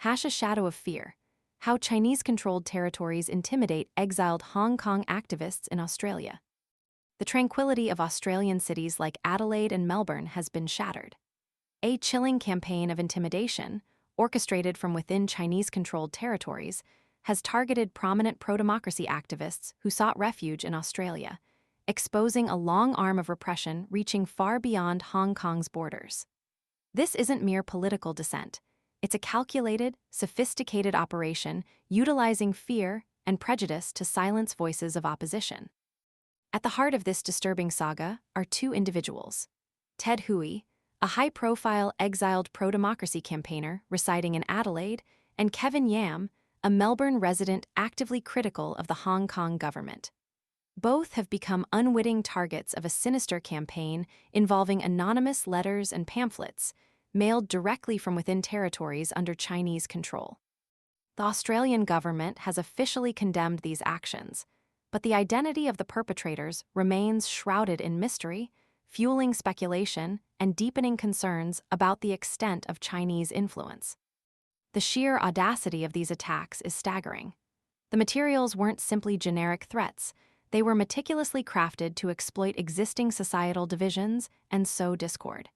A Shadow of Fear: How Chinese-controlled territories intimidate exiled Hong Kong activists in Australia. The tranquility of Australian cities like Adelaide and Melbourne has been shattered. A chilling campaign of intimidation, orchestrated from within Chinese-controlled territories, has targeted prominent pro-democracy activists who sought refuge in Australia, exposing a long arm of repression reaching far beyond Hong Kong's borders. This isn't mere political dissent. It's a calculated, sophisticated operation utilizing fear and prejudice to silence voices of opposition. At the heart of this disturbing saga are two individuals: Ted Hui, a high-profile exiled pro-democracy campaigner residing in Adelaide, and Kevin Yam, a Melbourne resident actively critical of the Hong Kong government. Both have become unwitting targets of a sinister campaign involving anonymous letters and pamphlets, mailed directly from within territories under Chinese control. The Australian government has officially condemned these actions, but the identity of the perpetrators remains shrouded in mystery, fueling speculation and deepening concerns about the extent of Chinese influence. The sheer audacity of these attacks is staggering. The materials weren't simply generic threats. They were meticulously crafted to exploit existing societal divisions and sow discord.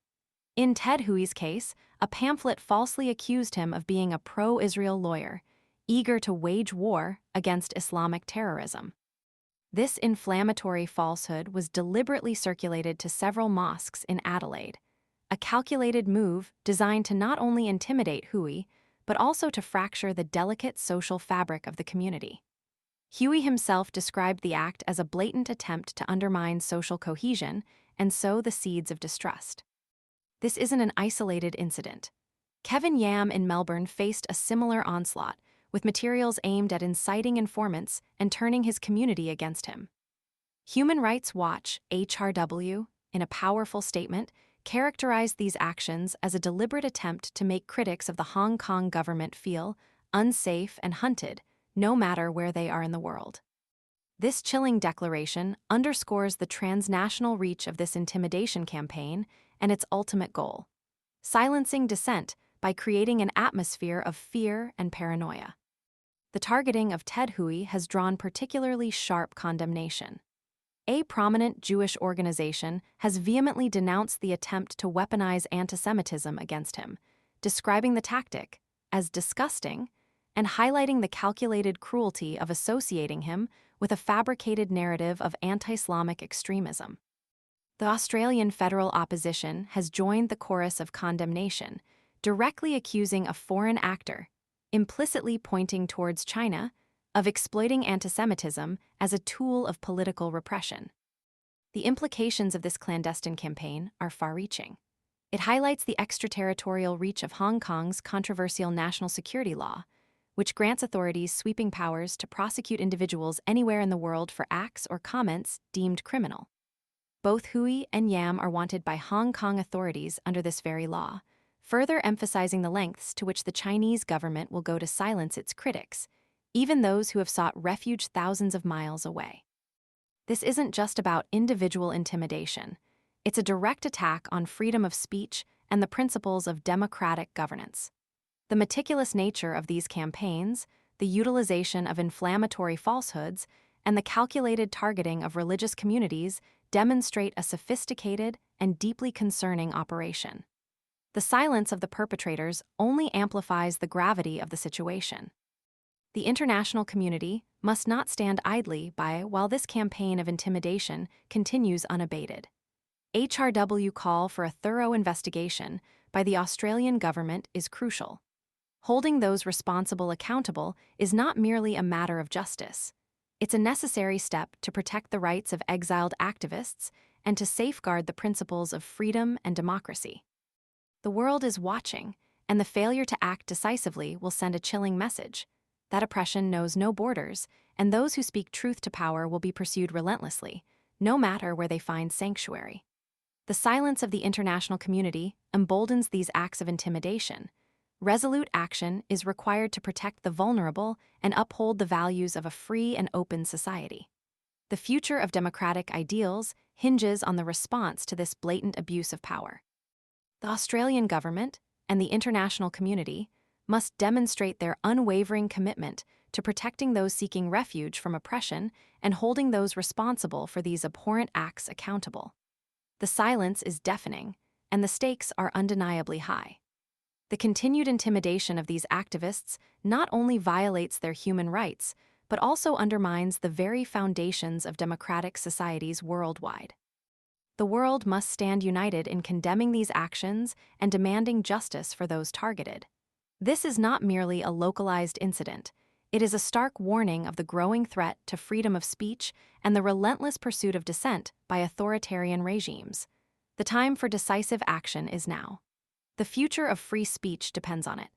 In Ted Hui's case, a pamphlet falsely accused him of being a pro-Israel lawyer, eager to wage war against Islamic terrorism. This inflammatory falsehood was deliberately circulated to several mosques in Adelaide, a calculated move designed to not only intimidate Hui, but also to fracture the delicate social fabric of the community. Hui himself described the act as a blatant attempt to undermine social cohesion and sow the seeds of distrust. This isn't an isolated incident. Kevin Yam in Melbourne faced a similar onslaught, with materials aimed at inciting informants and turning his community against him. Human Rights Watch, HRW, in a powerful statement, characterized these actions as a deliberate attempt to make critics of the Hong Kong government feel unsafe and hunted, no matter where they are in the world. This chilling declaration underscores the transnational reach of this intimidation campaign and its ultimate goal: silencing dissent by creating an atmosphere of fear and paranoia. The targeting of Ted Hui has drawn particularly sharp condemnation. A prominent Jewish organization has vehemently denounced the attempt to weaponize antisemitism against him, describing the tactic as disgusting and highlighting the calculated cruelty of associating him with a fabricated narrative of anti-Islamic extremism. The Australian federal opposition has joined the chorus of condemnation, directly accusing a foreign actor, implicitly pointing towards China, of exploiting antisemitism as a tool of political repression. The implications of this clandestine campaign are far-reaching. It highlights the extraterritorial reach of Hong Kong's controversial national security law, which grants authorities sweeping powers to prosecute individuals anywhere in the world for acts or comments deemed criminal. Both Hui and Yam are wanted by Hong Kong authorities under this very law, further emphasizing the lengths to which the Chinese government will go to silence its critics, even those who have sought refuge thousands of miles away. This isn't just about individual intimidation. It's a direct attack on freedom of speech and the principles of democratic governance. The meticulous nature of these campaigns, the utilization of inflammatory falsehoods, and the calculated targeting of religious communities demonstrate a sophisticated and deeply concerning operation. The silence of the perpetrators only amplifies the gravity of the situation. The international community must not stand idly by while this campaign of intimidation continues unabated. HRW call for a thorough investigation by the Australian government is crucial. Holding those responsible accountable is not merely a matter of justice. It's a necessary step to protect the rights of exiled activists and to safeguard the principles of freedom and democracy. The world is watching, and the failure to act decisively will send a chilling message that oppression knows no borders, and those who speak truth to power will be pursued relentlessly, no matter where they find sanctuary. The silence of the international community emboldens these acts of intimidation. Resolute action is required to protect the vulnerable and uphold the values of a free and open society. The future of democratic ideals hinges on the response to this blatant abuse of power. The Australian government and the international community must demonstrate their unwavering commitment to protecting those seeking refuge from oppression and holding those responsible for these abhorrent acts accountable. The silence is deafening, and the stakes are undeniably high. The continued intimidation of these activists not only violates their human rights, but also undermines the very foundations of democratic societies worldwide. The world must stand united in condemning these actions and demanding justice for those targeted. This is not merely a localized incident. It is a stark warning of the growing threat to freedom of speech and the relentless pursuit of dissent by authoritarian regimes. The time for decisive action is now. The future of free speech depends on it.